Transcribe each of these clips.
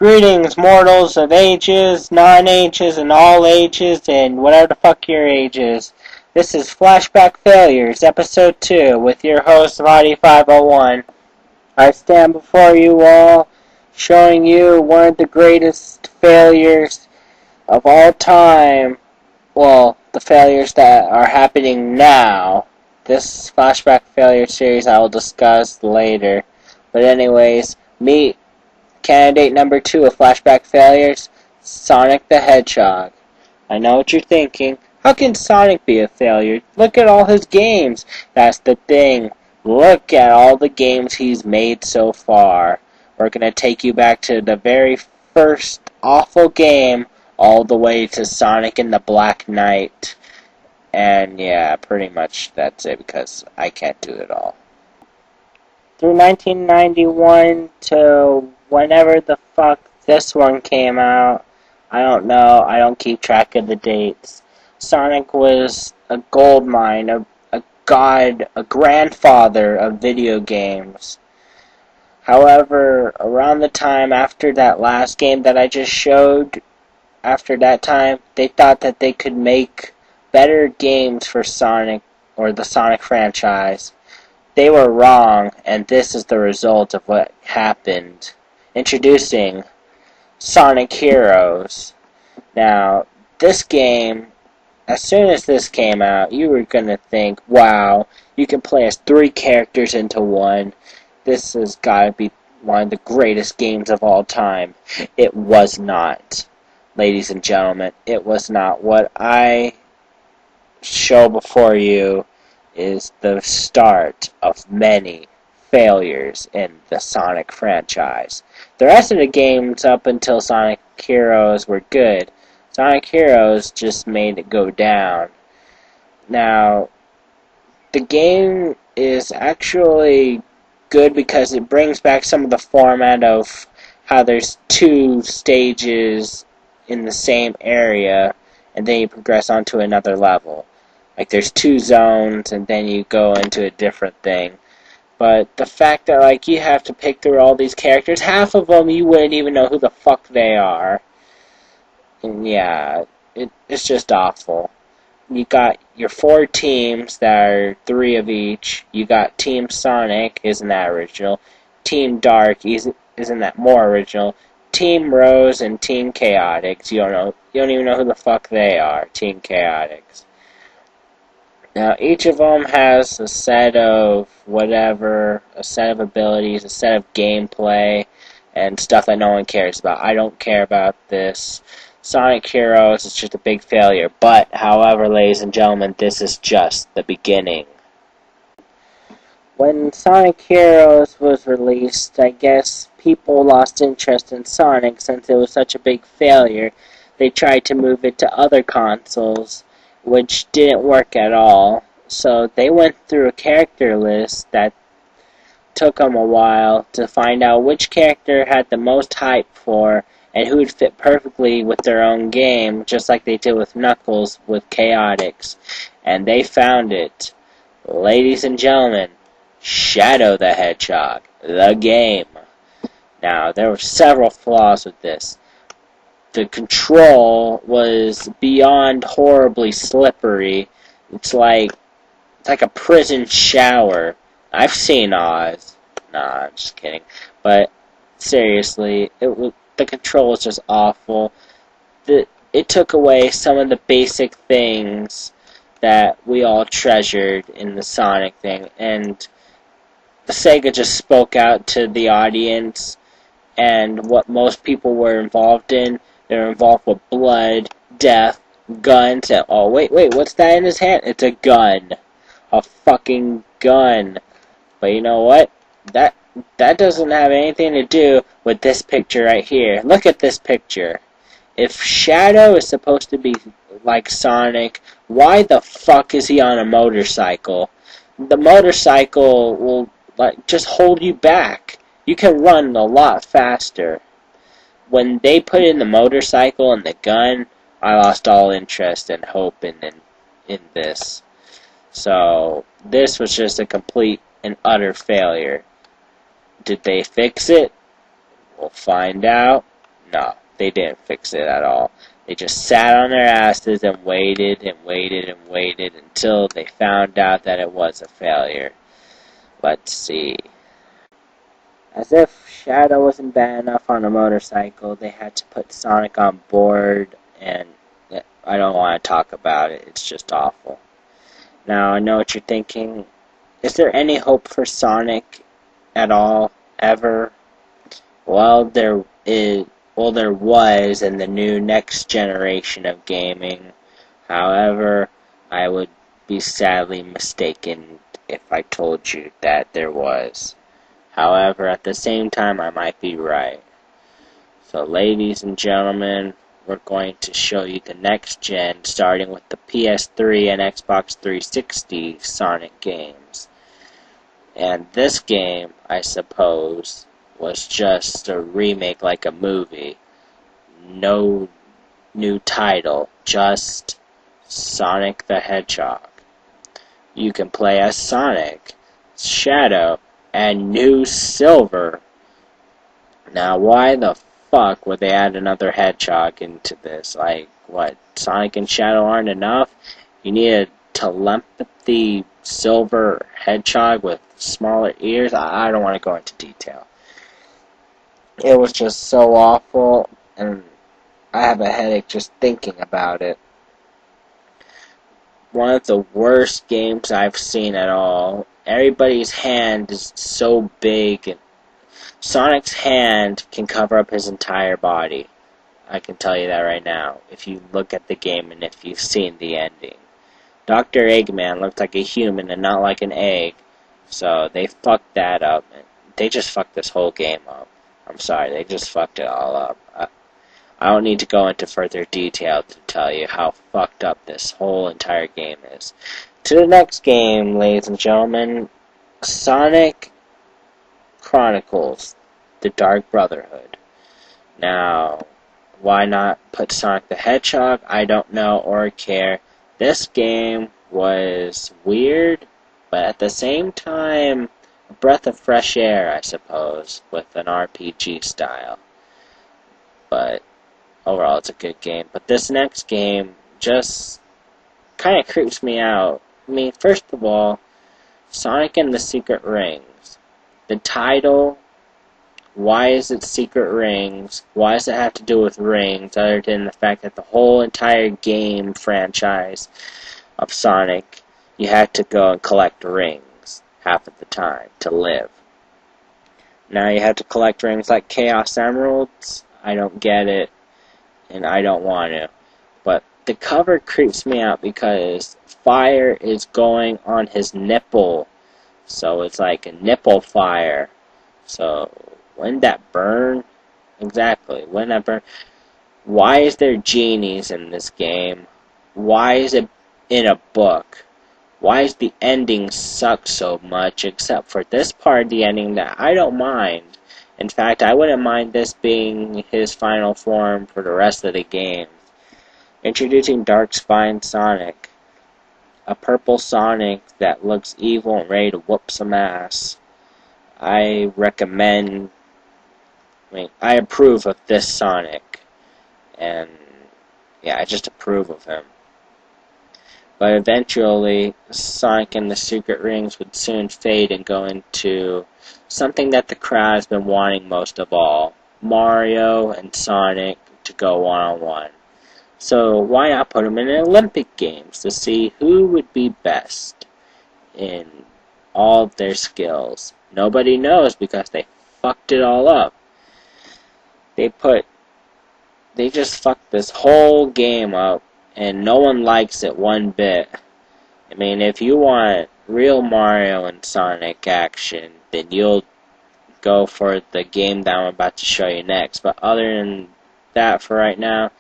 Greetings, mortals of ages, non-ages, and all ages, and whatever the fuck your age is. This is Flashback Failures, Episode 2, with your host, Roddy501. I stand before you all, showing you one of the greatest failures of all time. Well, the failures that are happening now. This Flashback Failure series I will discuss later. But anyways, meet candidate number 2 of Flashback Failures, Sonic the Hedgehog. I know what you're thinking. How can Sonic be a failure? Look at all his games. That's the thing. Look at all the games he's made so far. We're going to take you back to the very first awful game, all the way to Sonic and the Black Knight. And yeah, pretty much that's it, because I can't do it all. Through 1991 to whenever the fuck this one came out, I don't know, I don't keep track of the dates. Sonic was a gold mine, a god, a grandfather of video games. However, around the time after that last game that I just showed, after that time, they thought that they could make better games for Sonic, or the Sonic franchise. They were wrong, and this is the result of what happened. Introducing Sonic Heroes. Now, this game, as soon as this came out, you were going to think, wow, you can play as 3 characters into one. This has got to be one of the greatest games of all time. It was not, ladies and gentlemen. It was not. What I show before you is the start of many failures in the Sonic franchise. The rest of the games up until Sonic Heroes were good. Sonic Heroes just made it go down. Now, the game is actually good because it brings back some of the format of how there's 2 stages in the same area, and then you progress onto another level. Like there's 2 zones, and then you go into a different thing. But the fact that like you have to pick through all these characters, half of them you wouldn't even know who the fuck they are. And yeah, it's just awful. You got your 4 teams that are 3 of each. You got Team Sonic, isn't that original? Team Dark, isn't that more original? Team Rose and Team Chaotix. You don't even know who the fuck they are. Team Chaotix. Now, each of them has a set of whatever, a set of abilities, a set of gameplay, and stuff that no one cares about. I don't care about this. Sonic Heroes is just a big failure. But, however, ladies and gentlemen, this is just the beginning. When Sonic Heroes was released, I guess people lost interest in Sonic since it was such a big failure. They tried to move it to other consoles, which didn't work at all. So they went through a character list that took them a while to find out which character had the most hype for and who would fit perfectly with their own game, just like they did with Knuckles with Chaotix. And they found it. Ladies and gentlemen, Shadow the Hedgehog, the game. Now, there were several flaws with this. The control was beyond horribly slippery. It's like a prison shower. I've seen Oz. Nah, I'm just kidding. But seriously, the control was just awful. It took away some of the basic things that we all treasured in the Sonic thing, and Sega just spoke out to the audience and what most people were involved in. They were involved with blood, death, guns, and oh wait, what's that in his hand? It's a gun. A fucking gun. But you know what? That doesn't have anything to do with this picture right here. Look at this picture. If Shadow is supposed to be like Sonic, why the fuck is he on a motorcycle? The motorcycle will just hold you back. You can run a lot faster. When they put in the motorcycle and the gun, I lost all interest and hope in this. So, this was just a complete and utter failure. Did they fix it? We'll find out No, they didn't fix it at all. They just sat on their asses and waited and waited and waited until they found out that it was a failure. Let's see. As if Shadow wasn't bad enough on a motorcycle, they had to put Sonic on board, and I don't want to talk about it. It's just awful. Now, I know what you're thinking. Is there any hope for Sonic at all, ever? Well, there was in the new next generation of gaming. However, I would be sadly mistaken if I told you that there was. However, at the same time, I might be right. So, ladies and gentlemen, we're going to show you the next gen, starting with the PS3 and Xbox 360 Sonic games. And this game, I suppose, was just a remake like a movie. No new title, just Sonic the Hedgehog. You can play as Sonic, Shadow, and New Silver. Now, why the fuck would they add another Hedgehog into this? Like, what, Sonic and Shadow aren't enough? You need a telepathy silver Hedgehog with smaller ears? I don't want to go into detail. It was just so awful, and I have a headache just thinking about it. One of the worst games I've seen at all. Everybody's hand is so big, and Sonic's hand can cover up his entire body. I can tell you that right now, if you look at the game and if you've seen the ending. Dr. Eggman looked like a human and not like an egg, so they fucked that up. They just fucked this whole game up. I'm sorry, they just fucked it all up. I don't need to go into further detail to tell you how fucked up this whole entire game is. To the next game, ladies and gentlemen, Sonic Chronicles, The Dark Brotherhood. Now, why not put Sonic the Hedgehog? I don't know or care. This game was weird, but at the same time, a breath of fresh air, I suppose, with an RPG style. But overall, it's a good game. But this next game just kind of creeps me out. I mean, first of all, Sonic and the Secret Rings. The title, why is it Secret Rings? Why does it have to do with rings, other than the fact that the whole entire game franchise of Sonic, you had to go and collect rings half of the time to live. Now you have to collect rings like Chaos Emeralds. I don't get it, and I don't want to. But the cover creeps me out because fire is going on his nipple. So it's like a nipple fire. So wouldn't that burn? Exactly, wouldn't that burn? Why is there genies in this game? Why is it in a book? Why does the ending suck so much, except for this part of the ending that I don't mind? In fact, I wouldn't mind this being his final form for the rest of the game. Introducing Dark Spine Sonic. A purple Sonic that looks evil and ready to whoop some ass. I approve of this Sonic. And, yeah, I just approve of him. But eventually, Sonic and the Secret Rings would soon fade and go into something that the crowd has been wanting most of all. Mario and Sonic to go one-on-one. So why not put them in Olympic Games to see who would be best in all of their skills? Nobody knows because they fucked it all up. They just fucked this whole game up, and no one likes it one bit. I mean, if you want real Mario and Sonic action, then you'll go for the game that I'm about to show you next. But other than that, for right now,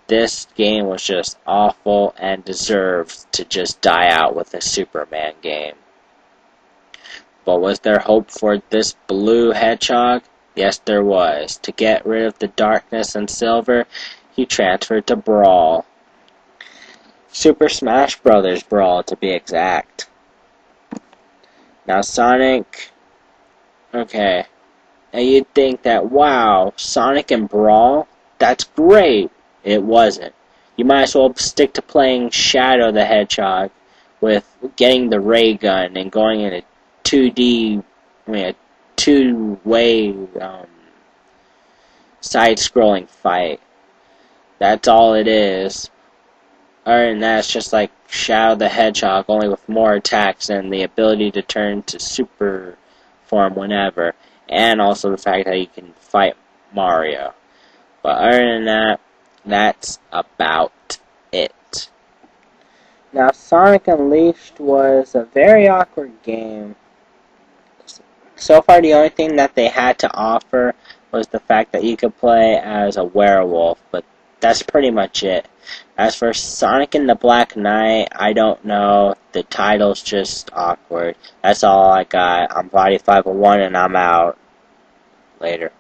this game was just awful and deserves to just die out with a Superman game. But was there hope for this blue hedgehog? Yes, there was. To get rid of the darkness and silver, he transferred to Brawl. Super Smash Bros. Brawl, to be exact. Now, Sonic... Okay. Now, you'd think that, wow, Sonic and Brawl? that's great. It wasn't. You might as well stick to playing Shadow the Hedgehog with getting the ray gun and going in a 2D, a two-way side-scrolling fight. That's all it is. Other than that, it's just like Shadow the Hedgehog, only with more attacks and the ability to turn to super form whenever, and also the fact that you can fight Mario. But other than that, that's about it. Now, Sonic Unleashed was a very awkward game. So far, the only thing that they had to offer was the fact that you could play as a werewolf, but that's pretty much it. As for Sonic and the Black Knight, I don't know. The title's just awkward. That's all I got. I'm Body501 and I'm out. Later.